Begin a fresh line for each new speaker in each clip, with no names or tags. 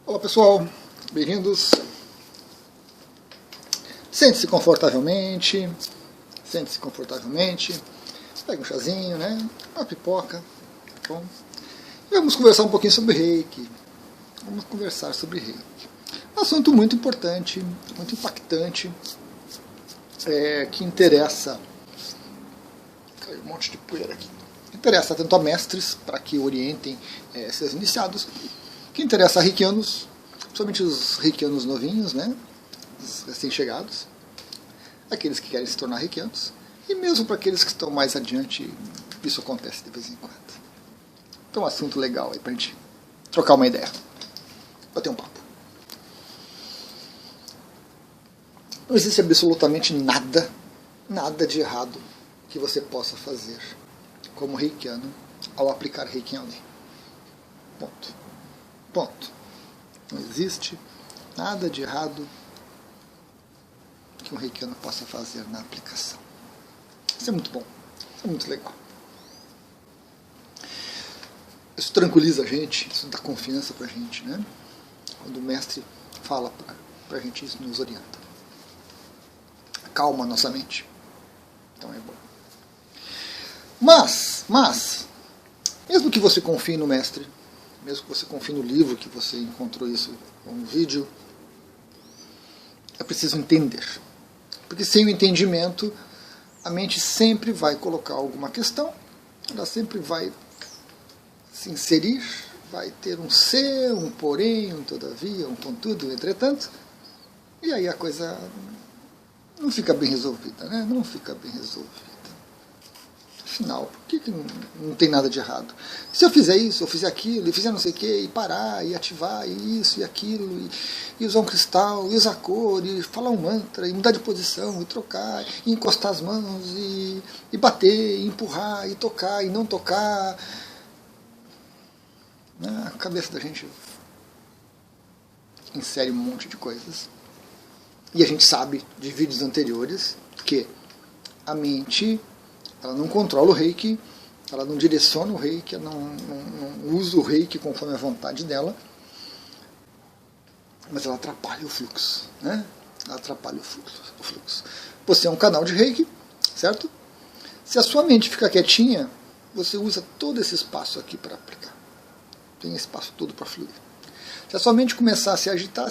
Olá pessoal, bem-vindos. Sente-se confortavelmente, pega um chazinho, né? Uma pipoca, tá bom? E vamos conversar um pouquinho sobre Reiki. Um assunto muito importante, muito impactante, que interessa. Caiu um monte de poeira aqui. Interessa tanto a mestres, para que orientem seus iniciados, que interessa a reikianos, principalmente os reikianos novinhos, né? Os recém-chegados, aqueles que querem se tornar reikianos, e mesmo para aqueles que estão mais adiante, isso acontece de vez em quando. Então é um assunto legal aí para a gente trocar uma ideia, bater um papo. Não existe absolutamente nada de errado que você possa fazer como reikiano ao aplicar reiki em alguém. Ponto. Não existe nada de errado que um reikiano possa fazer na aplicação. Isso é muito bom, isso é muito legal. Isso tranquiliza a gente, isso dá confiança pra gente, né? Quando o mestre fala pra gente, isso nos orienta. Calma a nossa mente. Então é bom. Mas, mesmo que você confie no mestre, mesmo que você confie no livro, que você encontrou isso no vídeo, é preciso entender. Porque sem o entendimento, a mente sempre vai colocar alguma questão, ela sempre vai se inserir, vai ter um se, um porém, um todavia, um contudo, um entretanto, e aí a coisa não fica bem resolvida, né? Não fica bem resolvida. Afinal, por que não tem nada de errado? Se eu fizer isso, eu fizer aquilo, e fizer não sei o que, e parar, e ativar, e isso, e aquilo, e usar um cristal, e usar cor, e falar um mantra, e mudar de posição, e trocar, e encostar as mãos, e bater, e empurrar, e tocar, e não tocar. A cabeça da gente insere um monte de coisas. E a gente sabe de vídeos anteriores que a mente, ela não controla o reiki, ela não direciona o reiki, ela não usa o reiki conforme a vontade dela, mas ela atrapalha o fluxo, né? Ela atrapalha o fluxo. Você é um canal de reiki, certo? Se a sua mente ficar quietinha, você usa todo esse espaço aqui para aplicar. Tem espaço todo para fluir. Se a sua mente começar a se agitar,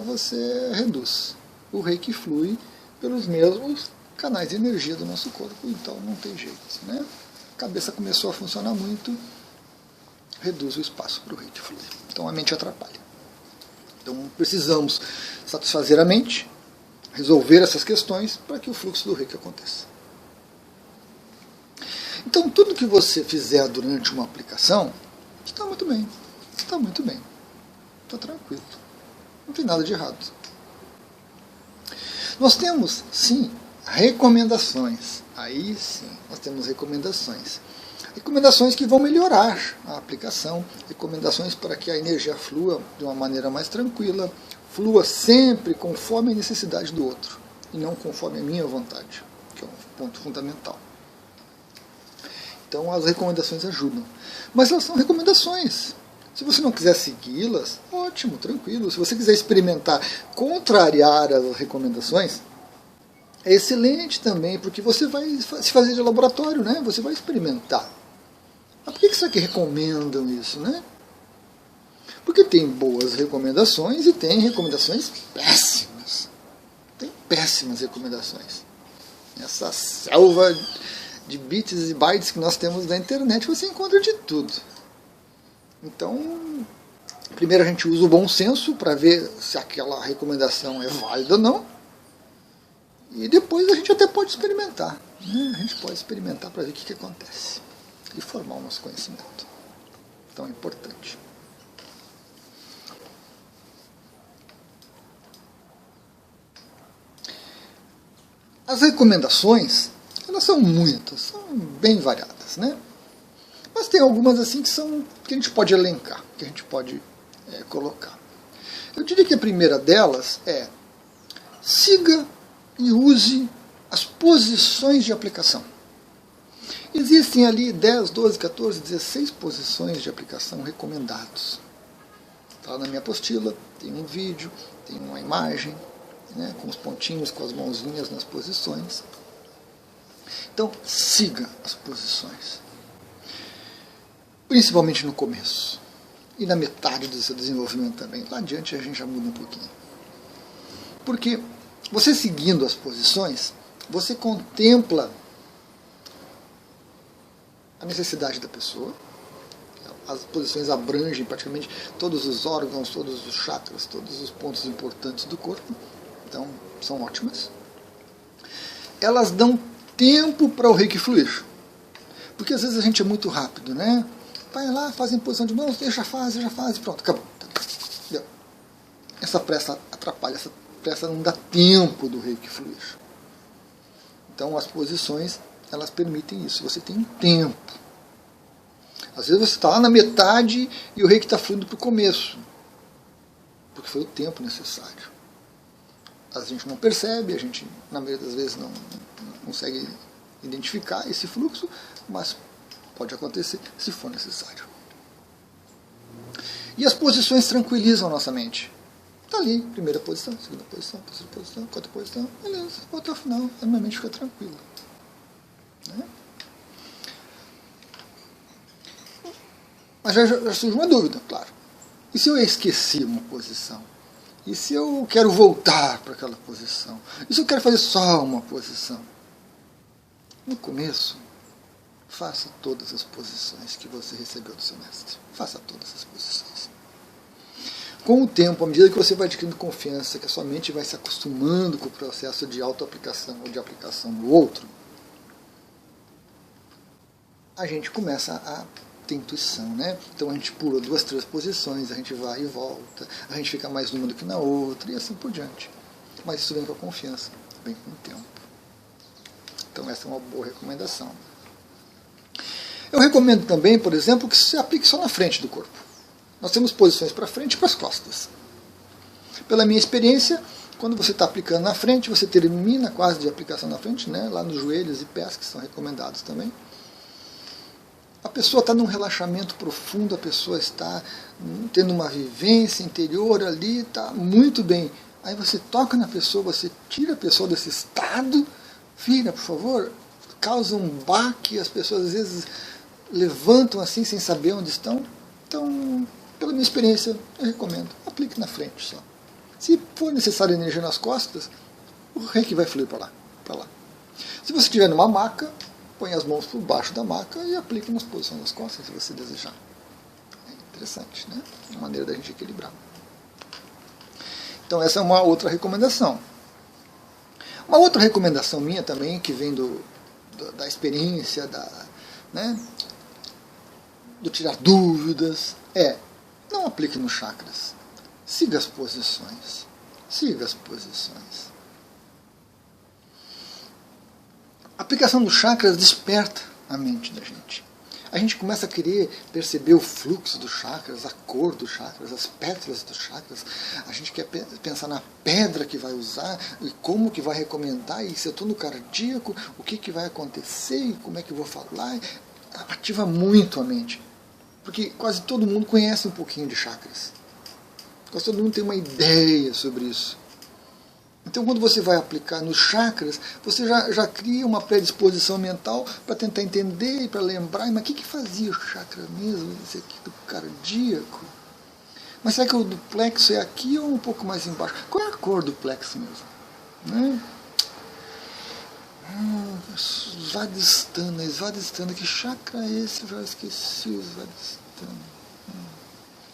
você reduz. O reiki flui pelos mesmos canais de energia do nosso corpo, então não tem jeito, né? A cabeça começou a funcionar muito, reduz o espaço para o reiki fluir. Então a mente atrapalha. Então precisamos satisfazer a mente, resolver essas questões para que o fluxo do reiki aconteça. Então tudo que você fizer durante uma aplicação está muito bem, está tranquilo, não tem nada de errado. Nós temos, sim, recomendações. Aí sim, nós temos recomendações. Recomendações que vão melhorar a aplicação, recomendações para que a energia flua de uma maneira mais tranquila, flua sempre conforme a necessidade do outro, e não conforme a minha vontade, que é um ponto fundamental. Então as recomendações ajudam. Mas elas são recomendações. Se você não quiser segui-las, ótimo, tranquilo. Se você quiser experimentar, contrariar as recomendações, é excelente também, porque você vai se fazer de laboratório, né? Você vai experimentar. Mas por que será que recomendam isso, né? Porque tem boas recomendações e tem recomendações péssimas. Tem péssimas recomendações. Essa selva de bits e bytes que nós temos na internet, você encontra de tudo. Então, primeiro a gente usa o bom senso para ver se aquela recomendação é válida ou não. E depois a gente até pode experimentar. Né? A gente pode experimentar para ver o que acontece. E formar o nosso conhecimento. Então é importante. As recomendações, elas são muitas, são bem variadas, né? Mas tem algumas assim que a gente pode elencar, que a gente pode colocar. Eu diria que a primeira delas é: siga e use as posições de aplicação. Existem ali 10, 12, 14, 16 posições de aplicação recomendados. Está lá na minha apostila, tem um vídeo, tem uma imagem, né, com os pontinhos, com as mãozinhas nas posições. Então, siga as posições. Principalmente no começo. E na metade do seu desenvolvimento também. Lá adiante a gente já muda um pouquinho. Porque você seguindo as posições, você contempla a necessidade da pessoa. As posições abrangem praticamente todos os órgãos, todos os chakras, todos os pontos importantes do corpo. Então, são ótimas. Elas dão tempo para o reiki fluir. Porque às vezes a gente é muito rápido, né? Vai lá, faz em posição de mãos, deixa a fase, pronto, acabou. Essa pressa atrapalha, essa pressa não dá tempo do reiki fluir. Então as posições, elas permitem isso, você tem um tempo. Às vezes você está lá na metade e o reiki está fluindo para o começo, porque foi o tempo necessário. A gente não percebe, a gente, na maioria das vezes, não consegue identificar esse fluxo, mas pode acontecer se for necessário. E as posições tranquilizam a nossa mente. Está ali, primeira posição, segunda posição, terceira posição, quarta posição, beleza, vou até o final, a minha mente fica tranquila. Né? Mas já surge uma dúvida, claro. E se eu esqueci uma posição? E se eu quero voltar para aquela posição? E se eu quero fazer só uma posição? No começo, faça todas as posições que você recebeu do seu mestre. Faça todas as posições. Com o tempo, à medida que você vai adquirindo confiança, que a sua mente vai se acostumando com o processo de auto-aplicação ou de aplicação do outro, a gente começa a ter intuição, né? Então a gente pula 2, 3 posições, a gente vai e volta, a gente fica mais numa do que na outra e assim por diante. Mas isso vem com a confiança, vem com o tempo. Então essa é uma boa recomendação. Eu recomendo também, por exemplo, que você aplique só na frente do corpo. Nós temos posições para frente e para as costas. Pela minha experiência, quando você está aplicando na frente, você termina quase de aplicação na frente, né? Lá nos joelhos e pés, que são recomendados também. A pessoa está num relaxamento profundo, a pessoa está tendo uma vivência interior ali, está muito bem. Aí você toca na pessoa, você tira a pessoa desse estado, vira, por favor, causa um baque, as pessoas às vezes levantam assim sem saber onde estão. Então, pela minha experiência, eu recomendo, aplique na frente só. Se for necessário energia nas costas, o reiki vai fluir para lá, para lá. Se você estiver numa maca, põe as mãos por baixo da maca e aplique nas posições das costas, se você desejar. É interessante, né? É uma maneira da gente equilibrar. Então essa é uma outra recomendação. Uma outra recomendação minha também, que vem da experiência, né, do tirar dúvidas, não aplique nos chakras. Siga as posições. Siga as posições. A aplicação dos chakras desperta a mente da gente. A gente começa a querer perceber o fluxo dos chakras, a cor dos chakras, as pétalas dos chakras. A gente quer pensar na pedra que vai usar e como que vai recomendar. E se eu estou no cardíaco, o que vai acontecer e como é que eu vou falar. Ativa muito a mente. Porque quase todo mundo conhece um pouquinho de chakras. Quase todo mundo tem uma ideia sobre isso. Então, quando você vai aplicar nos chakras, você já cria uma predisposição mental para tentar entender e para lembrar, mas o que fazia o chakra mesmo, esse aqui do cardíaco? Mas será que o do plexo é aqui ou um pouco mais embaixo? Qual é a cor do plexo mesmo? Né? Svadhisthana, que chakra é esse? Eu já esqueci o Svadhisthana.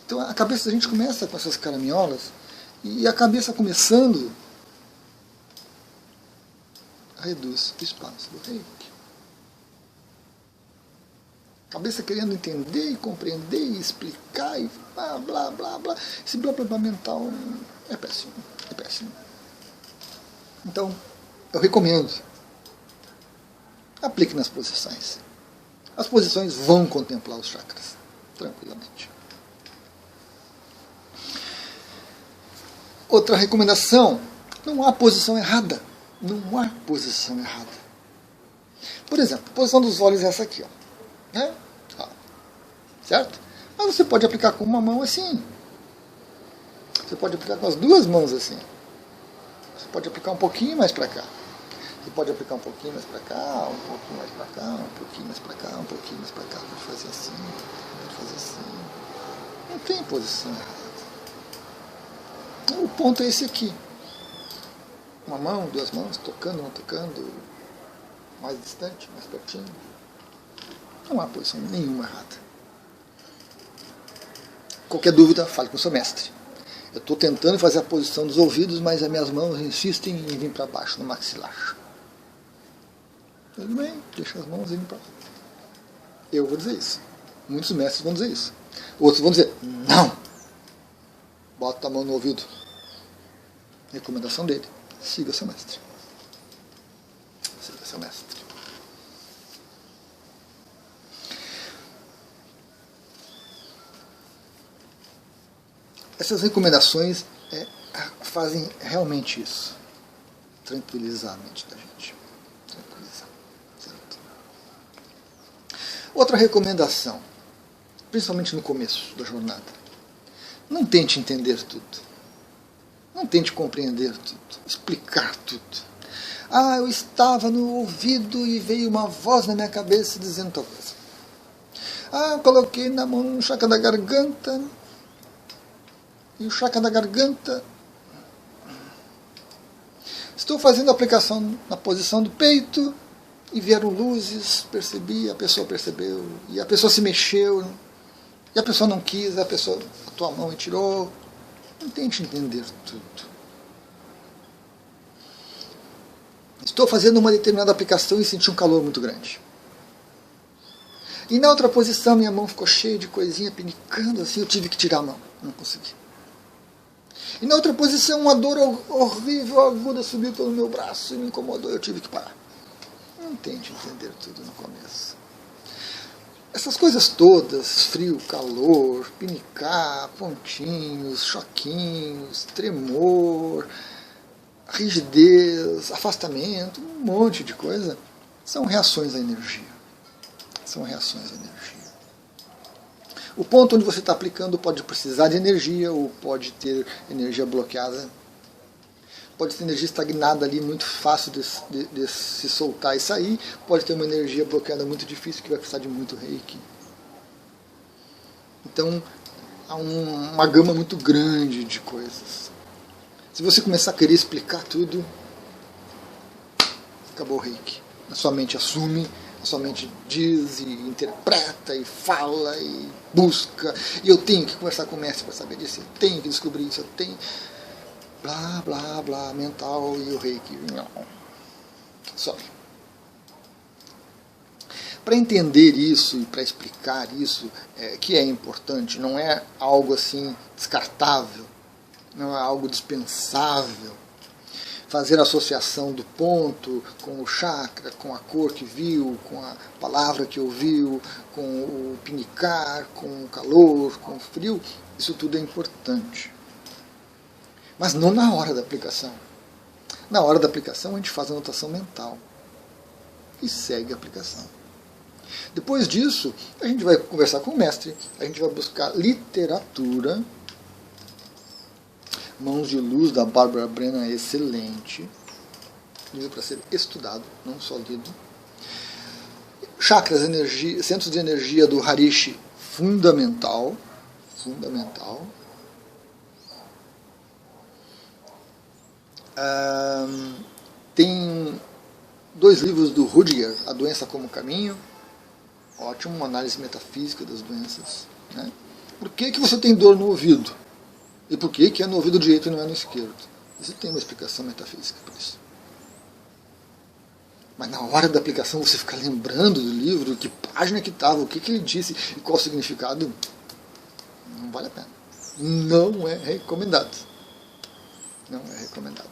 Então, a cabeça da gente começa com essas caraminholas, e a cabeça começando reduz o espaço do reiki. Cabeça querendo entender e compreender e explicar e blá, blá, blá, blá. Esse blá, blá, blá mental é péssimo. É péssimo. Então, eu recomendo. Aplique nas posições. As posições vão contemplar os chakras, tranquilamente. Outra recomendação, não há posição errada. Não há posição errada. Por exemplo, a posição dos olhos é essa aqui, ó. Né? Ó. Certo? Mas você pode aplicar com uma mão assim. Você pode aplicar com as duas mãos assim. Você pode aplicar um pouquinho mais para cá. Você pode aplicar um pouquinho mais para cá, um pouquinho mais para cá, um pouquinho mais para cá, um pouquinho mais para cá. Pode fazer assim, pode fazer assim. Não tem posição errada. O ponto é esse aqui. Uma mão, duas mãos, tocando, não tocando, mais distante, mais pertinho. Não há posição nenhuma errada. Qualquer dúvida, fale com o seu mestre. Eu estou tentando fazer a posição dos ouvidos, mas as minhas mãos insistem em vir para baixo, no maxilar. Tudo bem, deixa as mãos irem para lá. Eu vou dizer isso. Muitos mestres vão dizer isso. Outros vão dizer, não! Bota a mão no ouvido. Recomendação dele. Siga seu mestre. Siga seu mestre. Essas recomendações fazem realmente isso. Tranquilizar a mente da gente. Tranquilizar. Certo? Outra recomendação, principalmente no começo da jornada. Não tente entender tudo. Não tente compreender tudo. Explicar tudo. Ah, eu estava no ouvido e veio uma voz na minha cabeça dizendo tal coisa. Ah, eu coloquei na mão no chakra da garganta. E o chakra da garganta. Estou fazendo a aplicação na posição do peito e vieram luzes, percebi, a pessoa percebeu, e a pessoa se mexeu, e a pessoa não quis, a pessoa botou a mão e tirou. Não tente entender tudo. Estou fazendo uma determinada aplicação e senti um calor muito grande. E na outra posição minha mão ficou cheia de coisinha pinicando assim, eu tive que tirar a mão, não consegui. E na outra posição uma dor horrível, aguda subiu pelo meu braço e me incomodou, eu tive que parar. Não tente entender tudo no começo. Essas coisas todas, frio, calor, pinicar, pontinhos, choquinhos, tremor, rigidez, afastamento, um monte de coisa, são reações à energia. São reações à energia. O ponto onde você está aplicando pode precisar de energia ou pode ter energia bloqueada. Pode ter energia estagnada ali, muito fácil de se soltar e sair. Pode ter uma energia bloqueada muito difícil, que vai precisar de muito reiki. Então, há uma gama muito grande de coisas. Se você começar a querer explicar tudo, acabou o reiki. A sua mente assume, a sua mente diz e interpreta e fala e busca. E eu tenho que conversar com o mestre para saber disso. Eu tenho que descobrir isso. Eu tenho... blá, blá, blá, mental e o reiki. Não. Sobe. Para entender isso e para explicar isso, que é importante, não é algo assim descartável, não é algo dispensável. Fazer a associação do ponto com o chakra, com a cor que viu, com a palavra que ouviu, com o pinicar, com o calor, com o frio, isso tudo é importante. Mas não na hora da aplicação. Na hora da aplicação a gente faz a anotação mental e segue a aplicação. Depois disso, a gente vai conversar com o mestre, a gente vai buscar literatura. Mãos de Luz, da Barbara Brennan, é excelente. Livro para ser estudado, não só lido. Chakras, energia, centros de energia do Harishi, fundamental. Fundamental. Tem 2 livros do Rudiger, A Doença como Caminho. Ótimo, uma análise metafísica das doenças. Né? Por que você tem dor no ouvido? E por que é no ouvido direito e não é no esquerdo? Você tem uma explicação metafísica por isso. Mas na hora da aplicação você fica lembrando do livro, que página que estava, o que ele disse e qual o significado, não vale a pena. Não é recomendado. Não é recomendado.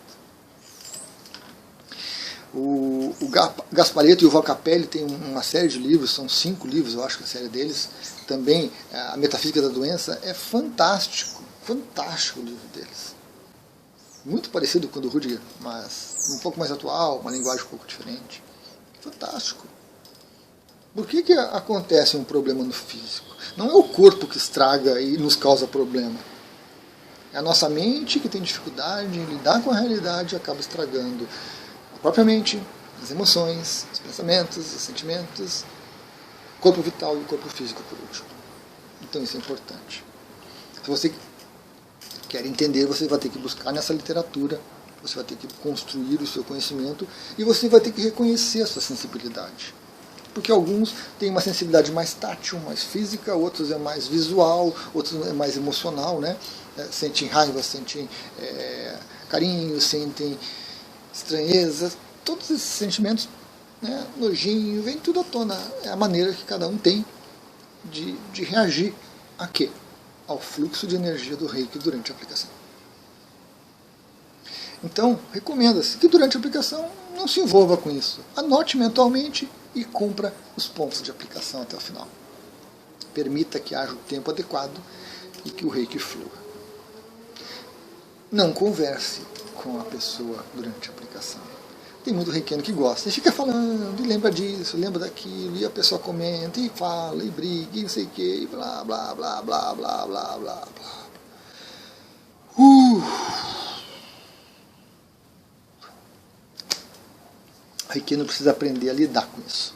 O Gasparetto e o Val Capelli têm uma série de livros, são 5 livros, eu acho que a série deles. Também, A Metafísica da Doença, é fantástico. Fantástico o livro deles. Muito parecido com o do Rudiger, mas um pouco mais atual, uma linguagem um pouco diferente. Fantástico. Por que acontece um problema no físico? Não é o corpo que estraga e nos causa problema. É a nossa mente que tem dificuldade em lidar com a realidade e acaba estragando a própria mente, as emoções, os pensamentos, os sentimentos, o corpo vital e o corpo físico por último. Então isso é importante. Se você quer entender, você vai ter que buscar nessa literatura, você vai ter que construir o seu conhecimento e você vai ter que reconhecer a sua sensibilidade. Porque alguns têm uma sensibilidade mais tátil, mais física, outros é mais visual, outros é mais emocional, né? Sentem raiva, sentem carinho, sentem estranheza, todos esses sentimentos, né? Nojinho, vem tudo à tona. É a maneira que cada um tem de reagir a quê? Ao fluxo de energia do Reiki durante a aplicação. Então, recomenda-se que durante a aplicação não se envolva com isso. Anote mentalmente e cumpra os pontos de aplicação até o final. Permita que haja o tempo adequado e que o Reiki flua. Não converse com a pessoa durante a aplicação. Tem muito reikiano que gosta e fica falando, e lembra disso, lembra daquilo, e a pessoa comenta, e fala, e briga, e não sei o que, e blá, blá, blá, blá, blá, blá, blá, blá. O reikiano precisa aprender a lidar com isso.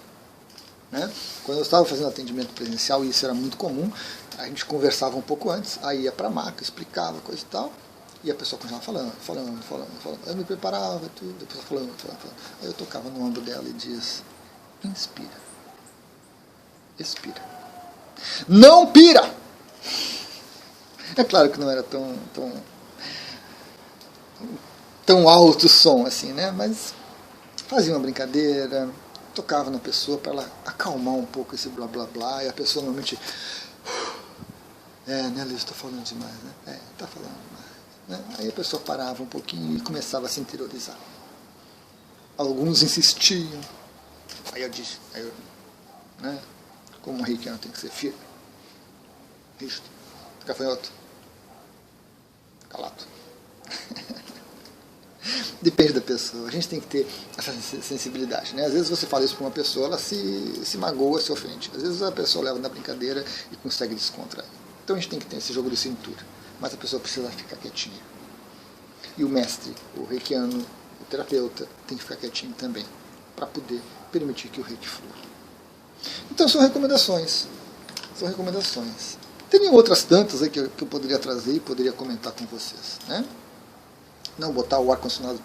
Né? Quando eu estava fazendo atendimento presencial, e isso era muito comum, a gente conversava um pouco antes, aí ia para a maca, explicava coisa e tal, e a pessoa continuava falando. Eu me preparava, tudo, a pessoa falando. Aí eu tocava no ombro dela e diz: inspira, expira. Não pira! É claro que não era tão alto o som assim, né? Mas fazia uma brincadeira, tocava na pessoa para ela acalmar um pouco esse blá blá blá, e a pessoa normalmente, né, Liz, estou falando demais, né? Tá falando demais. Né? Aí a pessoa parava um pouquinho e começava a se interiorizar. Alguns insistiam, aí eu disse, né, como um reikiano tem que ser firme, rígido, gafanhoto, calado. Depende da pessoa, a gente tem que ter essa sensibilidade, né? Às vezes você fala isso para uma pessoa, ela se magoa, se ofende. Às vezes a pessoa leva na brincadeira e consegue descontrair. Então a gente tem que ter esse jogo de cintura, mas a pessoa precisa ficar quietinha. E o mestre, o reikiano, o terapeuta, tem que ficar quietinho também, para poder permitir que o reiki flua. Então são recomendações. Tem outras tantas aí que eu poderia trazer e poderia comentar com vocês, né? Não botar o ar-condicionado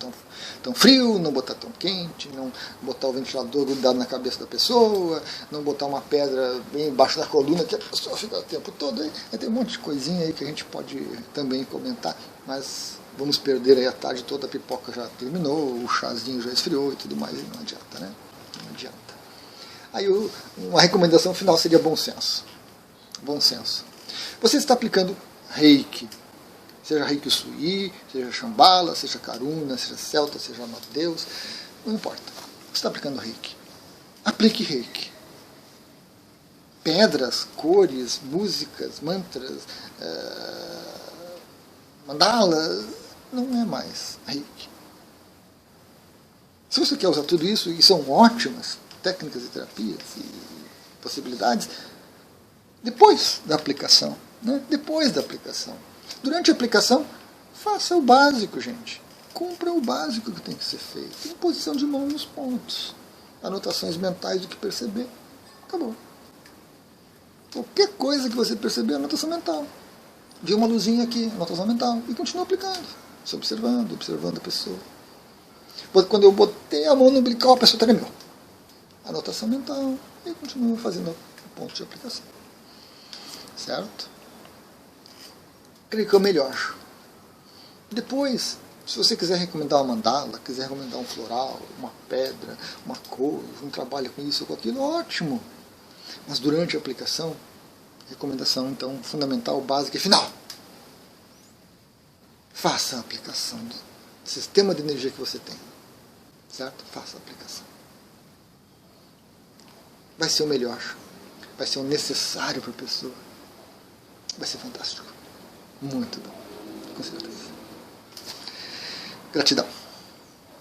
tão frio, não botar tão quente, não botar o ventilador grudado na cabeça da pessoa, não botar uma pedra bem embaixo da coluna que a pessoa fica o tempo todo. Aí tem um monte de coisinha aí que a gente pode também comentar, mas vamos perder aí a tarde toda, a pipoca já terminou, o chazinho já esfriou e tudo mais, e não adianta, né? Não adianta. Aí uma recomendação final seria bom senso. Bom senso. Você está aplicando Reiki, seja Reiki Usui, seja Shambhala, seja Karuna, seja Celta, seja Amado Deus, não importa. Você está aplicando Reiki. Aplique Reiki. Pedras, cores, músicas, mantras, mandalas, não é mais Reiki. Se você quer usar tudo isso, e são ótimas técnicas e terapias e possibilidades, depois da aplicação. Né? Depois da aplicação. Durante a aplicação, faça o básico, gente. Cumpra o básico que tem que ser feito. Imposição de mão nos pontos. Anotações mentais do que perceber. Acabou. Qualquer coisa que você perceber, anotação mental. Vê uma luzinha aqui, anotação mental. E continua aplicando. Se observando a pessoa. Quando eu botei a mão no umbilical, a pessoa tremeu. Anotação mental. E continua fazendo o ponto de aplicação. Certo? Creio que é o melhor. Depois, se você quiser recomendar uma mandala, quiser recomendar um floral, uma pedra, uma cor, um trabalho com isso ou com aquilo, ótimo. Mas durante a aplicação, recomendação então fundamental, básica e final. Faça a aplicação do sistema de energia que você tem. Certo? Faça a aplicação. Vai ser o melhor. Vai ser o necessário para a pessoa. Vai ser fantástico. Muito bom, com certeza. Gratidão.